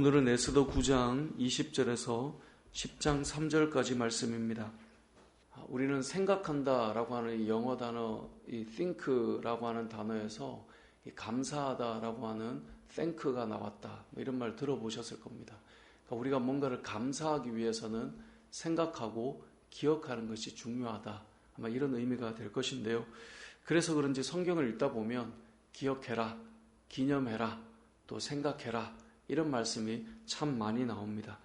오늘은 에스더 9장 20절에서 10장 3절까지 말씀입니다. 우리는 생각한다라고 하는 이 영어 단어, 이 think라고 하는 단어에서 이 감사하다라고 하는 thank가 나왔다, 이런 말 들어보셨을 겁니다. 그러니까 우리가 뭔가를 감사하기 위해서는 생각하고 기억하는 것이 중요하다, 아마 이런 의미가 될 것인데요. 그래서 그런지 성경을 읽다 보면 기억해라, 기념해라, 또 생각해라, 이런 말씀이 참 많이 나옵니다.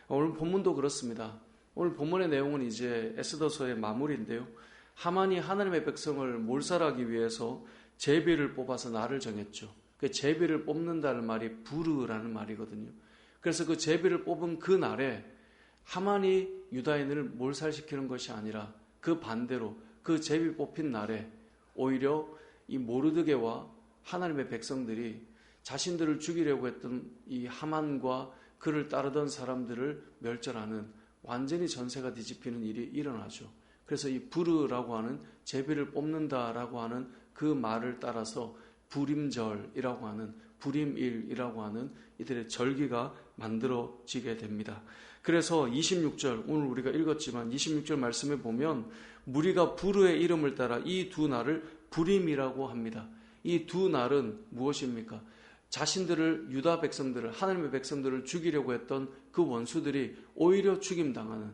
오늘 본문도 그렇습니다. 오늘 본문의 내용은 이제 에스더서의 마무리인데요. 하만이 하나님의 백성을 몰살하기 위해서 제비를 뽑아서 날을 정했죠. 그 제비를 뽑는다는 말이 부르라는 말이거든요. 그래서 그 제비를 뽑은 그 날에 하만이 유다인을 몰살시키는 것이 아니라 그 반대로 그 제비 뽑힌 날에 오히려 이 모르드게와 하나님의 백성들이 자신들을 죽이려고 했던 이 하만과 그를 따르던 사람들을 멸절하는, 완전히 전세가 뒤집히는 일이 일어나죠. 그래서 이 부르라고 하는, 제비를 뽑는다라고 하는 그 말을 따라서 부림절이라고 하는, 부림일이라고 하는 이들의 절기가 만들어지게 됩니다. 그래서 26절, 오늘 우리가 읽었지만 26절 말씀에 보면 무리가 부르의 이름을 따라 이 두 날을 부림이라고 합니다. 이 두 날은 무엇입니까? 자신들을, 유다 백성들을, 하나님의 백성들을 죽이려고 했던 그 원수들이 오히려 죽임당하는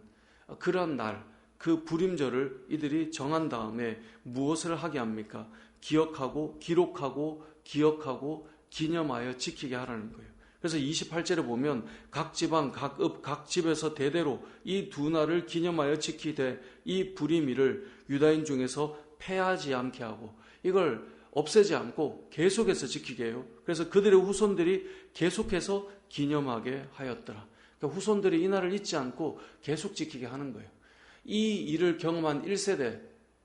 그러한 날, 그 부림절을 이들이 정한 다음에 무엇을 하게 합니까? 기억하고, 기록하고, 기억하고, 기념하여 지키게 하라는 거예요. 그래서 28절에 보면 각 지방, 각 읍, 각 집에서 대대로 이 두 날을 기념하여 지키되 이 부림일을 유다인 중에서 패하지 않게 하고, 이걸 없애지 않고 계속해서 지키게 해요. 그래서 그들의 후손들이 계속해서 기념하게 하였더라. 그러니까 후손들이 이 날을 잊지 않고 계속 지키게 하는 거예요. 이 일을 경험한 1세대,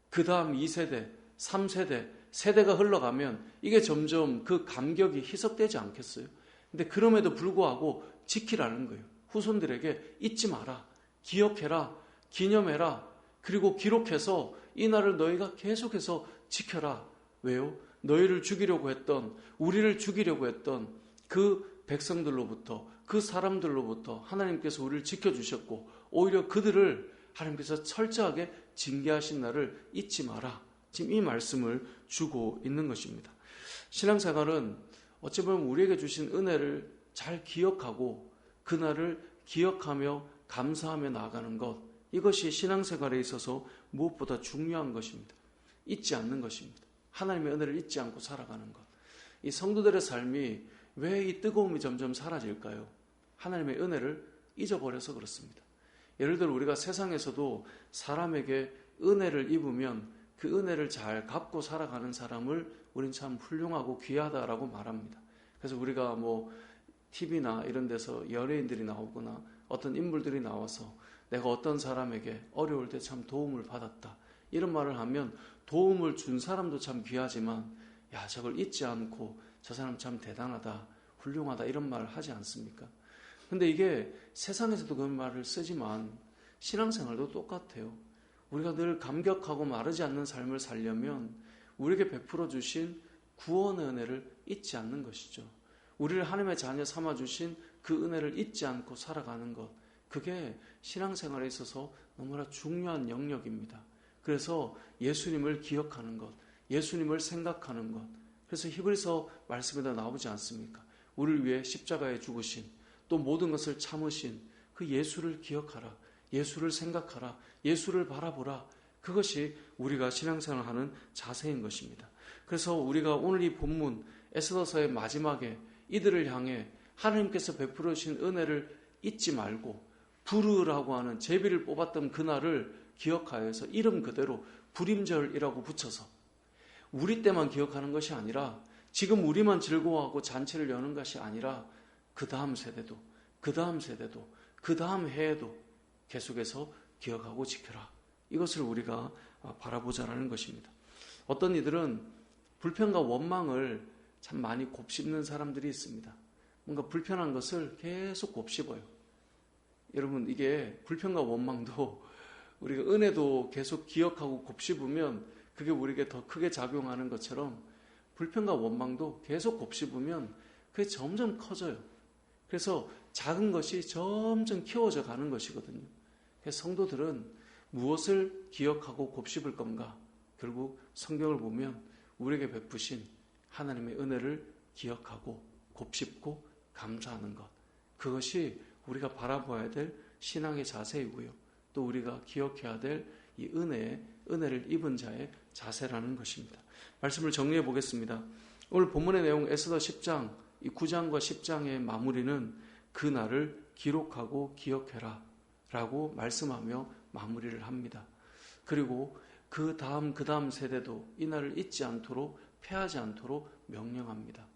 그 다음 2세대, 3세대, 세대가 흘러가면 이게 점점 그 감격이 희석되지 않겠어요? 근데 그럼에도 불구하고 지키라는 거예요. 후손들에게 잊지 마라, 기억해라, 기념해라, 그리고 기록해서 이 날을 너희가 계속해서 지켜라. 왜요? 너희를 죽이려고 했던, 우리를 죽이려고 했던 그 백성들로부터, 그 사람들로부터 하나님께서 우리를 지켜주셨고, 오히려 그들을 하나님께서 철저하게 징계하신 날을 잊지 마라. 지금 이 말씀을 주고 있는 것입니다. 신앙생활은 어찌 보면 우리에게 주신 은혜를 잘 기억하고 그날을 기억하며 감사하며 나아가는 것, 이것이 신앙생활에 있어서 무엇보다 중요한 것입니다. 잊지 않는 것입니다. 하나님의 은혜를 잊지 않고 살아가는 것. 이 성도들의 삶이 왜 이 뜨거움이 점점 사라질까요? 하나님의 은혜를 잊어버려서 그렇습니다. 예를 들어 우리가 세상에서도 사람에게 은혜를 입으면 그 은혜를 잘 갚고 살아가는 사람을 우린 참 훌륭하고 귀하다라고 말합니다. 그래서 우리가 뭐 TV나 이런 데서 연예인들이 나오거나 어떤 인물들이 나와서 내가 어떤 사람에게 어려울 때 참 도움을 받았다, 이런 말을 하면 도움을 준 사람도 참 귀하지만, 야, 저걸 잊지 않고 저 사람 참 대단하다, 훌륭하다, 이런 말을 하지 않습니까? 근데 이게 세상에서도 그런 말을 쓰지만 신앙생활도 똑같아요. 우리가 늘 감격하고 마르지 않는 삶을 살려면 우리에게 베풀어 주신 구원의 은혜를 잊지 않는 것이죠. 우리를 하나님의 자녀 삼아주신 그 은혜를 잊지 않고 살아가는 것, 그게 신앙생활에 있어서 너무나 중요한 영역입니다. 그래서 예수님을 기억하는 것, 예수님을 생각하는 것. 그래서 히브리서 말씀에도 나오지 않습니까? 우리를 위해 십자가에 죽으신, 또 모든 것을 참으신 그 예수를 기억하라, 예수를 생각하라, 예수를 바라보라. 그것이 우리가 신앙생활하는 자세인 것입니다. 그래서 우리가 오늘 이 본문 에스더서의 마지막에 이들을 향해 하나님께서 베풀어 주신 은혜를 잊지 말고 부르라고 하는, 제비를 뽑았던 그날을 기억하여서 이름 그대로 부림절이라고 붙여서 우리 때만 기억하는 것이 아니라, 지금 우리만 즐거워하고 잔치를 여는 것이 아니라 그 다음 세대도, 그 다음 세대도, 그 다음 해에도 계속해서 기억하고 지켜라. 이것을 우리가 바라보자라는 것입니다. 어떤 이들은 불평과 원망을 참 많이 곱씹는 사람들이 있습니다. 뭔가 불편한 것을 계속 곱씹어요. 여러분, 이게 불평과 원망도 우리가 은혜도 계속 기억하고 곱씹으면 그게 우리에게 더 크게 작용하는 것처럼 불평과 원망도 계속 곱씹으면 그게 점점 커져요. 그래서 작은 것이 점점 키워져 가는 것이거든요. 그래서 성도들은 무엇을 기억하고 곱씹을 건가? 결국 성경을 보면 우리에게 베푸신 하나님의 은혜를 기억하고 곱씹고 감사하는 것. 그것이 우리가 바라봐야 될 신앙의 자세이고요. 또 우리가 기억해야 될 이 은혜를 입은 자의 자세라는 것입니다. 말씀을 정리해 보겠습니다. 오늘 본문의 내용 에스더 10장, 이 9장과 10장의 마무리는 그 날을 기록하고 기억해라 라고 말씀하며 마무리를 합니다. 그리고 그 다음 세대도 이 날을 잊지 않도록, 패하지 않도록 명령합니다.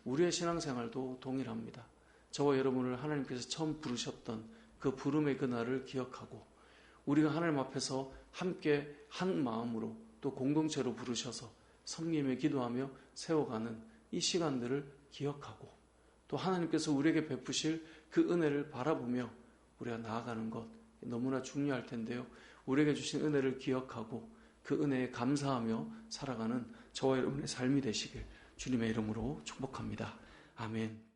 우리의 신앙생활도 동일합니다. 저와 여러분을 하나님께서 처음 부르셨던 그 부름의 그 날을 기억하고, 우리가 하나님 앞에서 함께 한 마음으로 또 공동체로 부르셔서 섬기며 기도하며 세워가는 이 시간들을 기억하고, 또 하나님께서 우리에게 베푸실 그 은혜를 바라보며 우리가 나아가는 것 너무나 중요할 텐데요. 우리에게 주신 은혜를 기억하고 그 은혜에 감사하며 살아가는 저와 여러분의 삶이 되시길 주님의 이름으로 축복합니다. 아멘.